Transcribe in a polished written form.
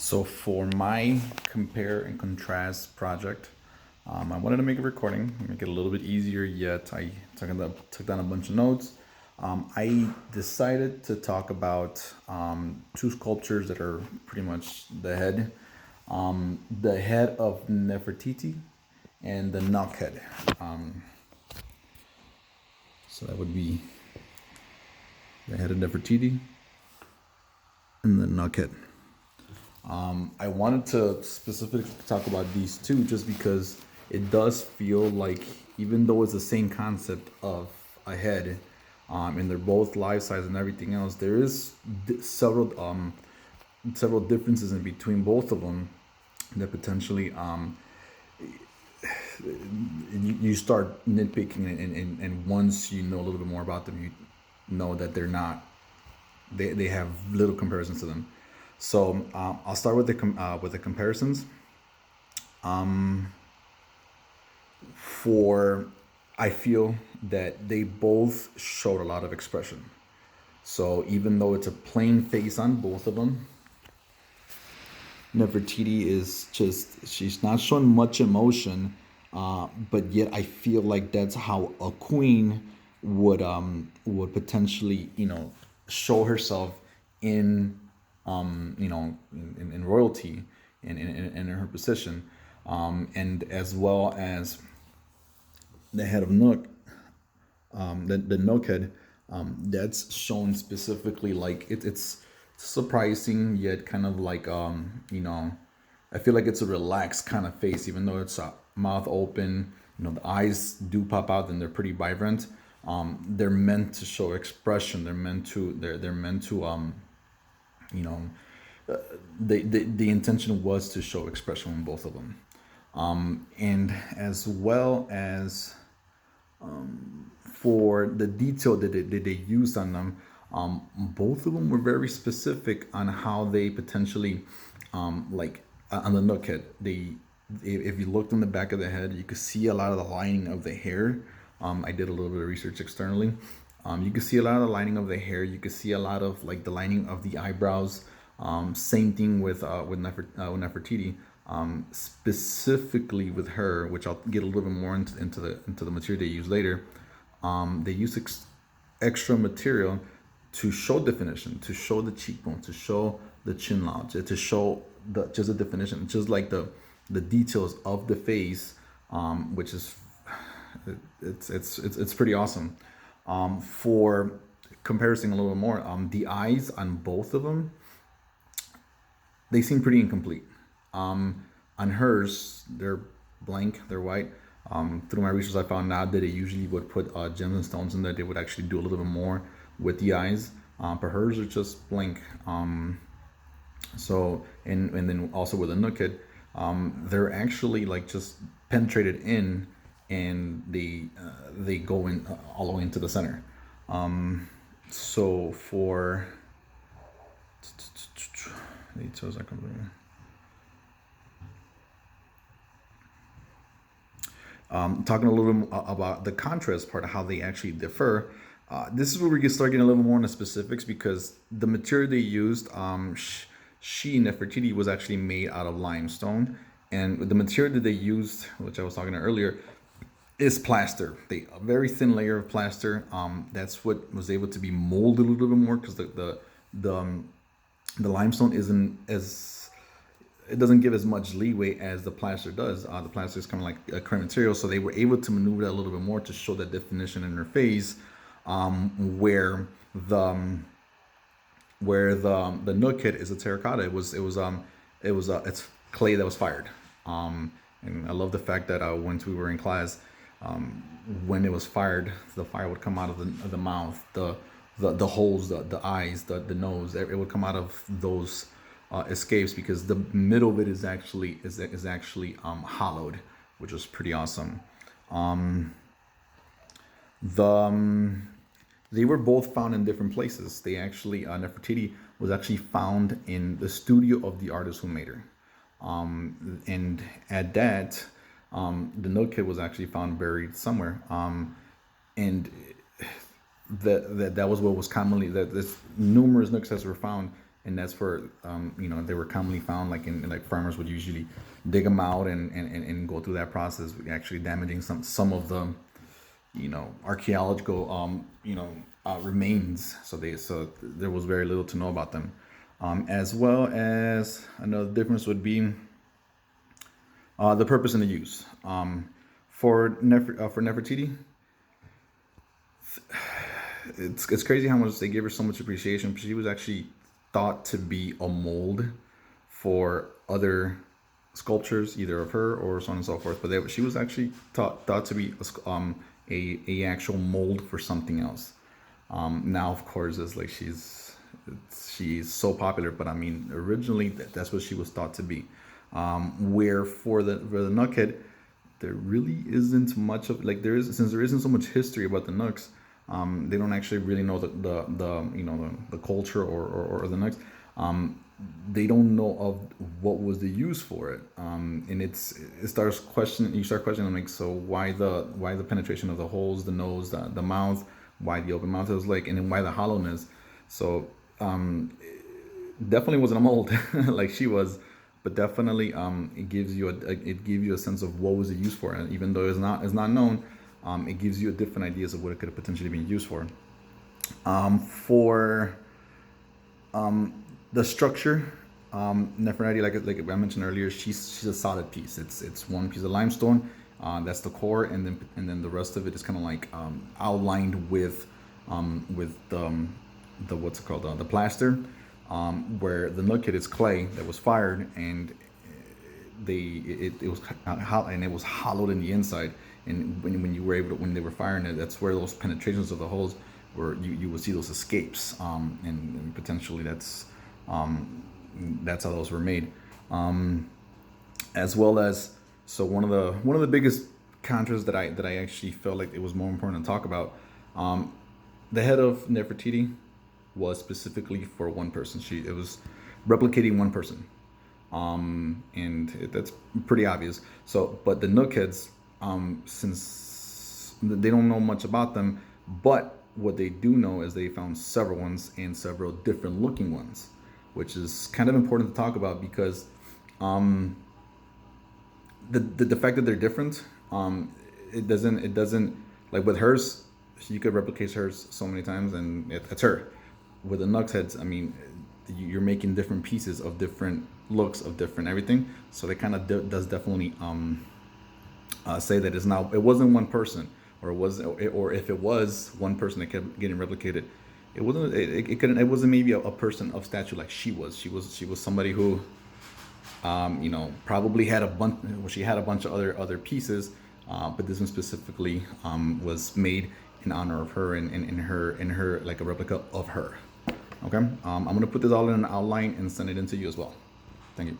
So for my compare and contrast project, I wanted to make a recording, make it a little bit easier. Yet I took down a bunch of notes. I decided to talk about two sculptures that are pretty much the head of Nefertiti and the knock head. So that would be the head of Nefertiti and the knock head. I wanted to specifically talk about these two just because it does feel like, even though it's the same concept of a head, and they're both life size and everything else, there is several differences in between both of them that potentially you start nitpicking, and once you know a little bit more about them, you know that they have little comparisons to them. So I'll start with the comparisons. For I feel that they both showed a lot of expression. So even though it's a plain face on both of them, Nefertiti is she's not showing much emotion, but yet I feel like that's how a queen would potentially show herself in in royalty and in her position, and as well as the head of Nook, the Nook head, that's shown specifically like it's surprising yet kind of like I feel like it's a relaxed kind of face, even though it's a mouth open. The eyes do pop out and they're pretty vibrant. They're meant to show expression. They're meant to the intention was to show expression in both of them, and as well as for the detail that they used on them. Both of them were very specific on how they potentially, like on the Nook head. If you looked on the back of the head, you could see a lot of the lining of the hair. I did a little bit of research externally. You could see a lot of the lining of the hair. You could see a lot of like the lining of the eyebrows. Same thing with Nefertiti. Specifically with her, which I'll get a little bit more into the material they use later. They use extra material to show definition, to show the cheekbone, to show the chin line, to show just the definition, just like the details of the face, which is it's pretty awesome. For comparison a little bit more, the eyes on both of them, they seem pretty incomplete. On hers, they're blank, they're white. Through my research, I found out that they usually would put gems and stones in there. They would actually do a little bit more with the eyes. But hers are just blank. So and then also with the Nook head, they're actually like just penetrated in, and they go in all the way into the center. So for talking a little bit about the contrast part of how they actually differ. This is where we can start getting a little more into specifics, because the material they used, Nefertiti, was actually made out of limestone, and the material that they used, which I was talking about earlier, is plaster. A very thin layer of plaster. That's what was able to be molded a little bit more, because the limestone it doesn't give as much leeway as the plaster does. The plaster is kind of like a creme material, so they were able to maneuver that a little bit more to show that definition in her face, where the Nook head is a terracotta. It's clay that was fired. And I love the fact that once we were in class, when it was fired, the fire would come out of the mouth, the holes, the eyes, the nose. It would come out of those escapes, because the middle of it is actually hollowed, which was pretty awesome. They were both found in different places. They actually Nefertiti was actually found in the studio of the artist who made her, and at that, the Nook head was actually found buried somewhere, and that was what was commonly, that there's numerous Nooks that were found and that's where they were commonly found. Like farmers would usually dig them out and go through that process, actually damaging some of the archaeological remains. So there was very little to know about them. As well as another difference would be the purpose and the use. For Nefertiti, it's crazy how much they gave her so much appreciation. She was actually thought to be a mold for other sculptures, either of her or so on and so forth. But she was actually thought to be a actual mold for something else. Now, of course, it's like she's so popular, but I mean, originally that's what she was thought to be. Where for the Nugget, there really isn't much of since there isn't so much history about the Nooks. They don't actually really know the culture or the Nooks. They don't know of what was the use for it, and it starts questioning. You start questioning like, so why the penetration of the holes, the nose, the mouth, why the open mouth was like, and then why the hollowness. So definitely wasn't a mold like she was, but definitely it gives you a sense of what was it used for, and even though it's not known, it gives you a different ideas of what it could have potentially been used for. For the structure, Nefertiti, like I mentioned earlier, she's a solid piece. It's one piece of limestone. That's the core, and then the rest of it is kind of like outlined with the what's it called, the plaster, where the nugget is clay that was fired, and it was hollowed in the inside. And when you were able to, when they were firing it, that's where those penetrations of the holes where you would see those escapes, and potentially that's how those were made. As well as, so one of the biggest contrasts that I actually felt like it was more important to talk about, the head of Nefertiti was specifically for one person. It was replicating one person, and that's pretty obvious. So, but the Nook heads, since they don't know much about them, but what they do know is they found several ones and several different looking ones, which is kind of important to talk about because the fact that they're different, it doesn't like with hers, you could replicate hers so many times and it's her. With the Nux heads, I mean, you're making different pieces of different looks of different everything, so they kind of does definitely say that it wasn't one person, or if it was one person that kept getting replicated, it wasn't maybe a person of stature like she was somebody who probably had a bunch, well, she had a bunch of other pieces, but this one specifically was made in honor of her, and in her like a replica of her. Okay, I'm gonna put this all in an outline and send it into you as well. Thank you.